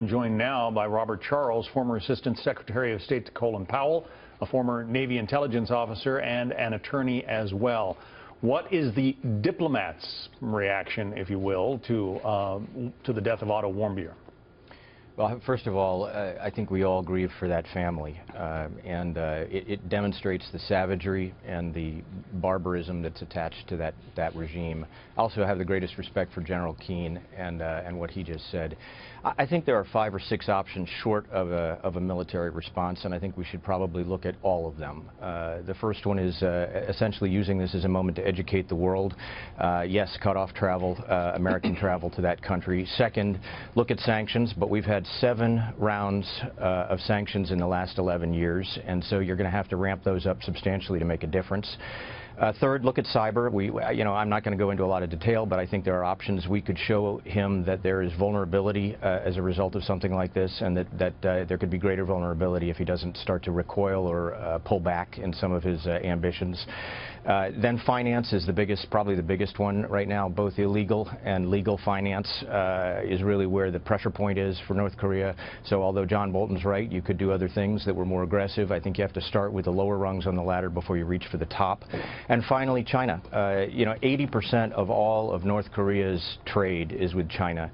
Joined now by Robert Charles, former Assistant Secretary of State to Colin Powell, a former Navy intelligence officer and an attorney as well. What is the diplomat's reaction, if you will, to the death of Otto Warmbier? Well, first of all, I think we all grieve for that family, and it demonstrates the savagery and the barbarism that's attached to that regime. I also have the greatest respect for General Keane and what he just said. I think there are 5 or 6 options short of a military response, and I think we should probably look at all of them. The first one is essentially using this as a moment to educate the world. Yes, cut off travel, American travel to that country. Second, look at sanctions, but we've had 7 rounds of sanctions in the last 11 years, and so you're going to have to ramp those up substantially to make a difference. Third, look at cyber. I'm not going to go into a lot of detail, but I think there are options. We could show him that there is vulnerability as a result of something like this, and that there could be greater vulnerability if he doesn't start to recoil or pull back in some of his ambitions. Then finance is probably the biggest one right now. Both illegal and legal finance is really where the pressure point is for North Korea. So although John Bolton's right, you could do other things that were more aggressive. I think you have to start with the lower rungs on the ladder before you reach for the top. And finally, China. 80% of all of North Korea's trade is with China.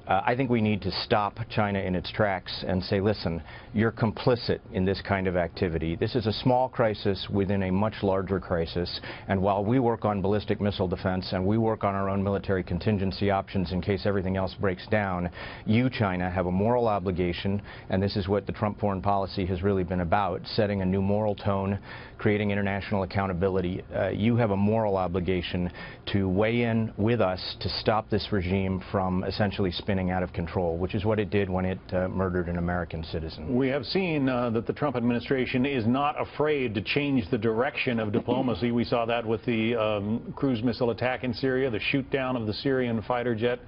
I think we need to stop China in its tracks and say, listen, you're complicit in this kind of activity. This is a small crisis within a much larger crisis, and while we work on ballistic missile defense and we work on our own military contingency options in case everything else breaks down, you, China, have a moral obligation, and this is what the Trump foreign policy has really been about, setting a new moral tone, creating international accountability. You have a moral obligation to weigh in with us to stop this regime from essentially spinning out of control, which is what it did when it murdered an American citizen. We have seen that the Trump administration is not afraid to change the direction of diplomacy. We saw that with the cruise missile attack in Syria, the shoot down of the Syrian fighter jet,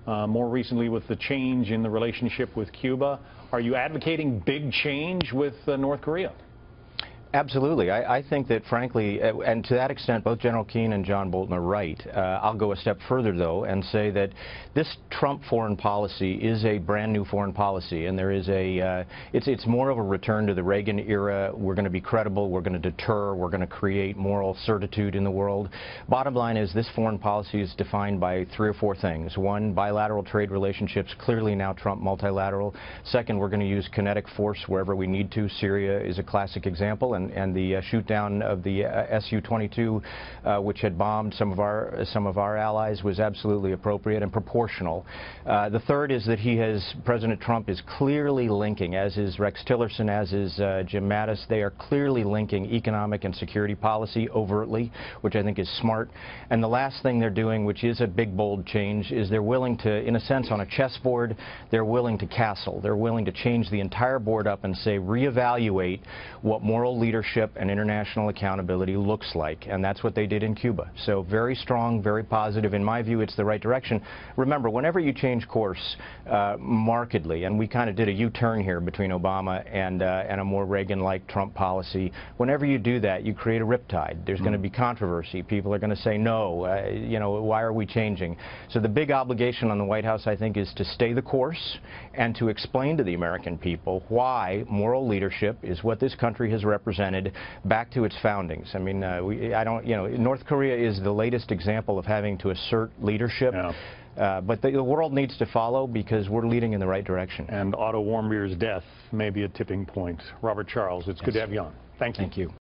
more recently with the change in the relationship with Cuba. Are you advocating big change with North Korea? Absolutely. I think that, frankly, and to that extent, both General Keane and John Bolton are right. I'll go a step further, though, and say that this Trump foreign policy is a brand new foreign policy, and there is it's more of a return to the Reagan era. We're going to be credible. We're going to deter. We're going to create moral certitude in the world. Bottom line is this foreign policy is defined by 3 or 4 things. 1, bilateral trade relationships, clearly now Trump multilateral. Second, we're going to use kinetic force wherever we need to. Syria is a classic example, and the shoot down of the Su-22, which had bombed some of our allies, was absolutely appropriate and proportional. The third is that President Trump is clearly linking, as is Rex Tillerson, as is Jim Mattis. They are clearly linking economic and security policy overtly, which I think is smart. And the last thing they're doing, which is a big, bold change, is they're willing to, in a sense, on a chessboard, they're willing to castle. They're willing to change the entire board up and say, reevaluate what moral leadership and international accountability looks like, and that's what they did in Cuba. So very strong, very positive. In my view, it's the right direction. Remember, whenever you change course markedly, and we kind of did a U-turn here between Obama and a more Reagan-like Trump policy, whenever you do that, you create a riptide. There's going to be controversy. People are going to say, no, why are we changing? So the big obligation on the White House, I think, is to stay the course and to explain to the American people why moral leadership is what this country has represented back to its foundings. I mean, North Korea is the latest example of having to assert leadership. Yeah. But the world needs to follow because we're leading in the right direction. And Otto Warmbier's death may be a tipping point. Robert Charles, it's good to have you on. Thank you. Thank you.